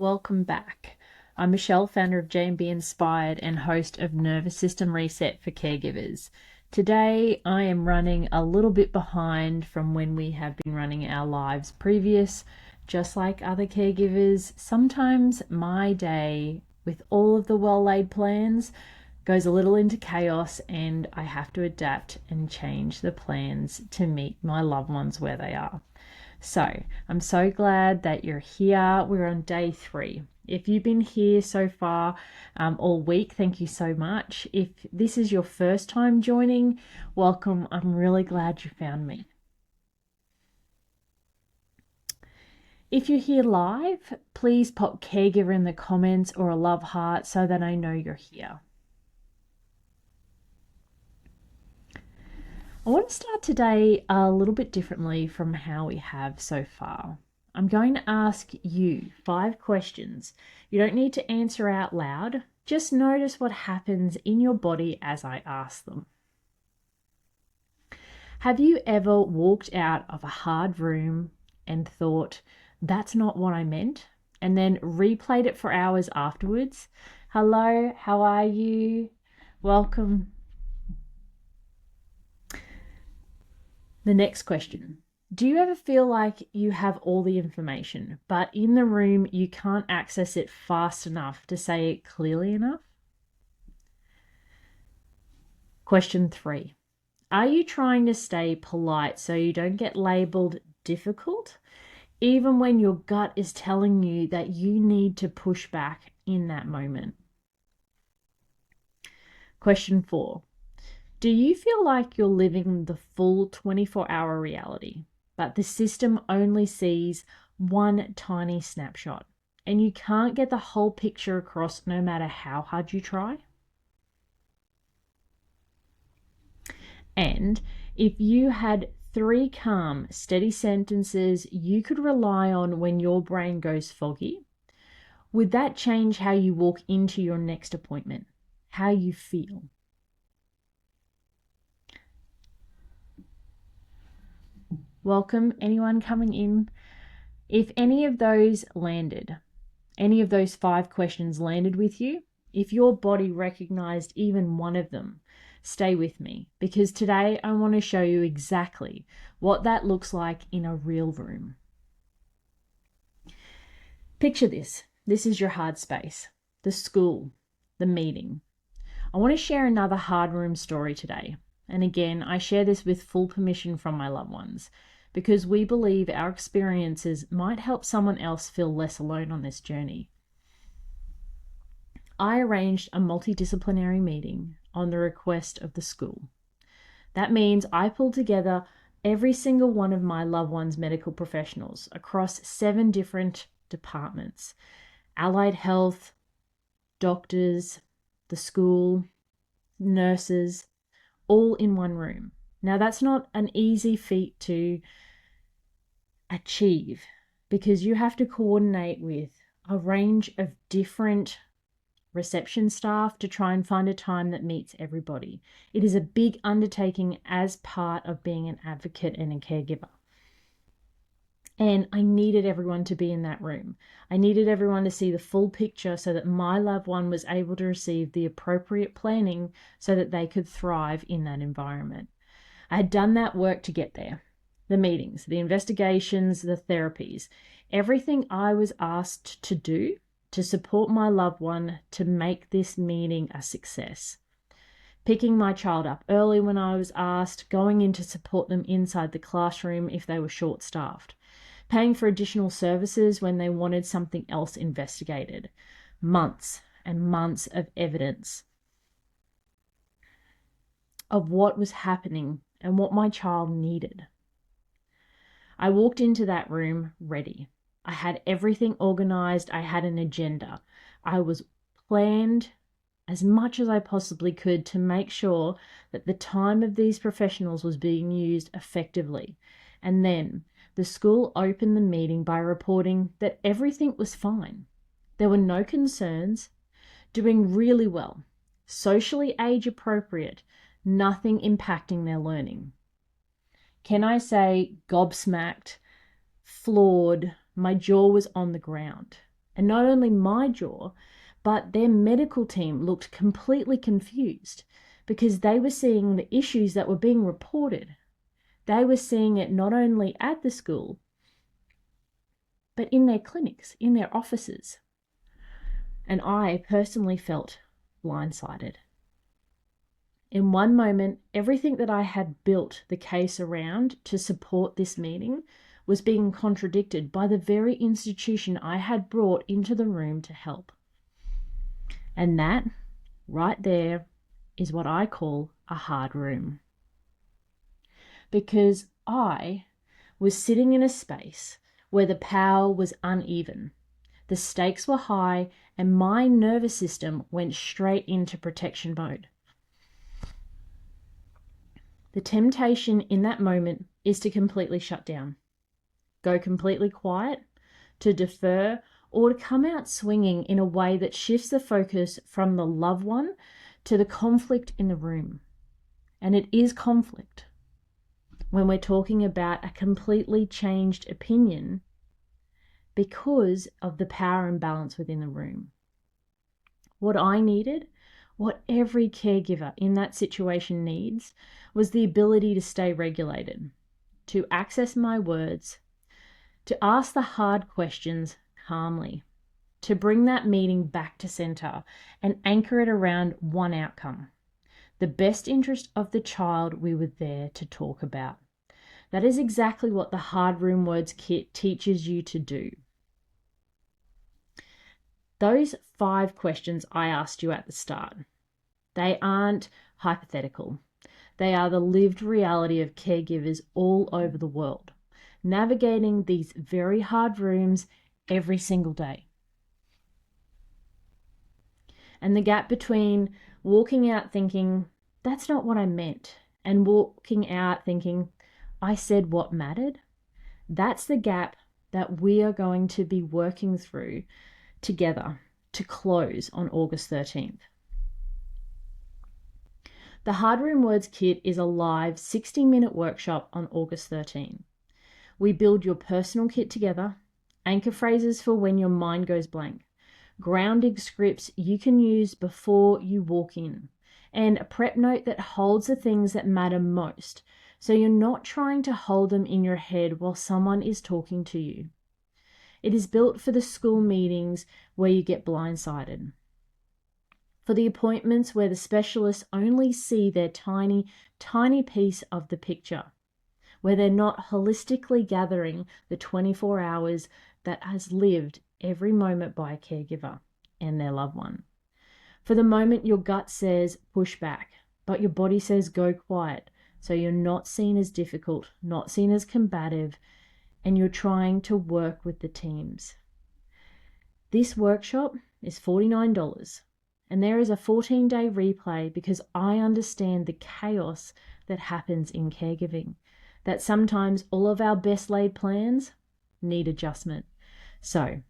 Welcome back. I'm Michelle, founder of J&B Inspired and host of Nervous System Reset for Caregivers. Today, I am running a little bit behind from when we have been running our lives previous. Just like other caregivers, sometimes my day, with all of the well-laid plans, goes a little into chaos and I have to adapt and change the plans to meet my loved ones where they are. So I'm so glad that you're here. We're on day 3. If you've been here so far all week, thank you so much. If this is your first time joining, welcome. I'm really glad you found me. If you're here live, please pop caregiver in the comments or a love heart so that I know you're here. I want to start today a little bit differently from how we have so far. I'm going to ask you 5 questions. You don't need to answer out loud. Just notice what happens in your body as I ask them. Have you ever walked out of a hard room and thought, that's not what I meant? And then replayed it for hours afterwards? Hello, how are you? Welcome. The next question. Do you ever feel like you have all the information, but in the room you can't access it fast enough to say it clearly enough? Question 3. Are you trying to stay polite so you don't get labeled difficult, even when your gut is telling you that you need to push back in that moment? Question 4. Do you feel like you're living the full 24-hour reality, but the system only sees one tiny snapshot and you can't get the whole picture across no matter how hard you try? And if you had 3 calm, steady sentences you could rely on when your brain goes foggy, would that change how you walk into your next appointment, how you feel? Welcome, anyone coming in. If any of those landed, any of those 5 questions landed with you, if your body recognized even one of them, stay with me, because today I want to show you exactly what that looks like in a real room. Picture this. This is your hard space, the school, the meeting. I want to share another hard room story today. And again, I share this with full permission from my loved ones, because we believe our experiences might help someone else feel less alone on this journey. I arranged a multidisciplinary meeting on the request of the school. That means I pulled together every single one of my loved ones' medical professionals across 7 different departments: allied health, doctors, the school, nurses, all in one room. Now, that's not an easy feat to achieve because you have to coordinate with a range of different reception staff to try and find a time that meets everybody. It is a big undertaking as part of being an advocate and a caregiver. And I needed everyone to be in that room. I needed everyone to see the full picture so that my loved one was able to receive the appropriate planning so that they could thrive in that environment. I had done that work to get there. The meetings, the investigations, the therapies, everything I was asked to do to support my loved one to make this meeting a success. Picking my child up early when I was asked, going in to support them inside the classroom if they were short-staffed, paying for additional services when they wanted something else investigated. Months and months of evidence of what was happening and what my child needed. I walked into that room ready. I had everything organized. I had an agenda. I was planned as much as I possibly could to make sure that the time of these professionals was being used effectively. And then the school opened the meeting by reporting that everything was fine. There were no concerns, doing really well, socially age appropriate, nothing impacting their learning. Can I say gobsmacked, floored, my jaw was on the ground. And not only my jaw, but their medical team looked completely confused because they were seeing the issues that were being reported. They were seeing it not only at the school, but in their clinics, in their offices. And I personally felt blindsided. In one moment, everything that I had built the case around to support this meeting was being contradicted by the very institution I had brought into the room to help. And that, right there, is what I call a hard room. Because I was sitting in a space where the power was uneven, the stakes were high, and my nervous system went straight into protection mode. The temptation in that moment is to completely shut down, go completely quiet, to defer, or to come out swinging in a way that shifts the focus from the loved one to the conflict in the room. And it is conflict when we're talking about a completely changed opinion because of the power imbalance within the room. What I needed, what every caregiver in that situation needs, was the ability to stay regulated, to access my words, to ask the hard questions calmly, to bring that meeting back to center and anchor it around one outcome, the best interest of the child we were there to talk about. That is exactly what the Hard Room Words kit teaches you to do. Those 5 questions I asked you at the start, they aren't hypothetical. They are the lived reality of caregivers all over the world, navigating these very hard rooms every single day. And the gap between walking out thinking, that's not what I meant, and walking out thinking, I said what mattered, that's the gap that we are going to be working through together to close on August 13th. The Hard Room Words Kit is a live 60-minute workshop on August 13. We build your personal kit together, anchor phrases for when your mind goes blank, grounding scripts you can use before you walk in, and a prep note that holds the things that matter most, so you're not trying to hold them in your head while someone is talking to you. It is built for the school meetings where you get blindsided, for the appointments where the specialists only see their tiny, tiny piece of the picture, where they're not holistically gathering the 24 hours that has lived every moment by a caregiver and their loved one. For the moment your gut says push back, but your body says go quiet, so you're not seen as difficult, not seen as combative, and you're trying to work with the teams. This workshop is $49, and there is a 14-day replay because I understand the chaos that happens in caregiving, that sometimes all of our best laid plans need adjustment. So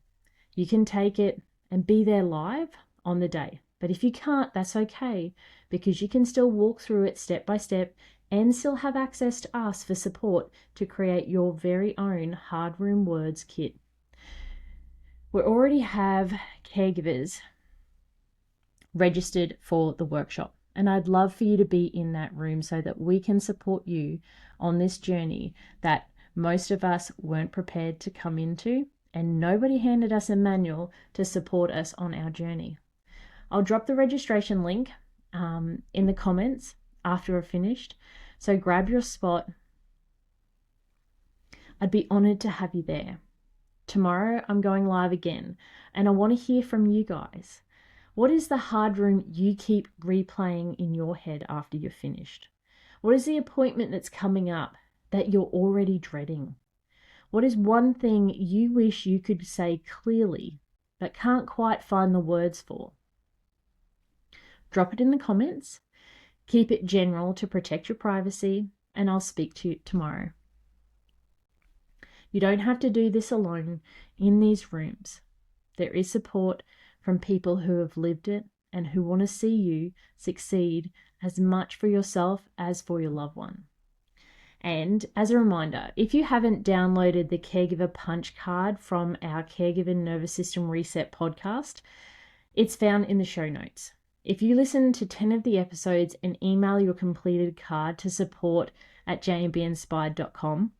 you can take it and be there live on the day. But if you can't, that's okay, because you can still walk through it step by step and still have access to us for support to create your very own Hard Room Words kit. We already have caregivers registered for the workshop, and I'd love for you to be in that room so that we can support you on this journey that most of us weren't prepared to come into, and nobody handed us a manual to support us on our journey. I'll drop the registration link in the comments after we're finished, so grab your spot. I'd be honored to have you there. Tomorrow I'm going live again, and I want to hear from you guys. What is the hard room you keep replaying in your head after you're finished? What is the appointment that's coming up that you're already dreading? What is one thing you wish you could say clearly but can't quite find the words for? Drop it in the comments. Keep it general to protect your privacy, and I'll speak to you tomorrow. You don't have to do this alone in these rooms. There is support from people who have lived it and who want to see you succeed as much for yourself as for your loved one. And as a reminder, if you haven't downloaded the Caregiver Punch card from our Caregiver Nervous System Reset podcast, it's found in the show notes. If you listen to 10 of the episodes and email your completed card to support@jmbinspired.com,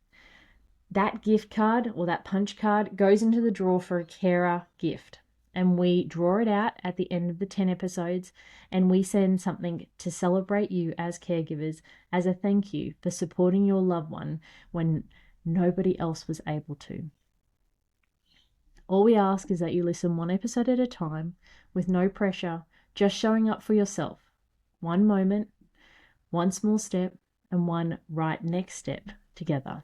that gift card or that punch card goes into the drawer for a carer gift. And we draw it out at the end of the 10 episodes, and we send something to celebrate you as caregivers as a thank you for supporting your loved one when nobody else was able to. All we ask is that you listen one episode at a time with no pressure, just showing up for yourself. One moment, one small step, and one right next step together.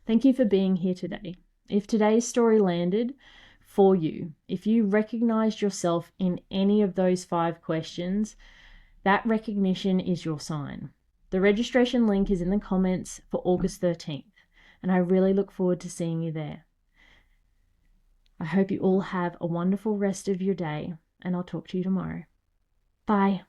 Thank you for being here today. If today's story landed for you, if you recognized yourself in any of those 5 questions, that recognition is your sign. The registration link is in the comments for August 13th, and I really look forward to seeing you there. I hope you all have a wonderful rest of your day, and I'll talk to you tomorrow. Bye.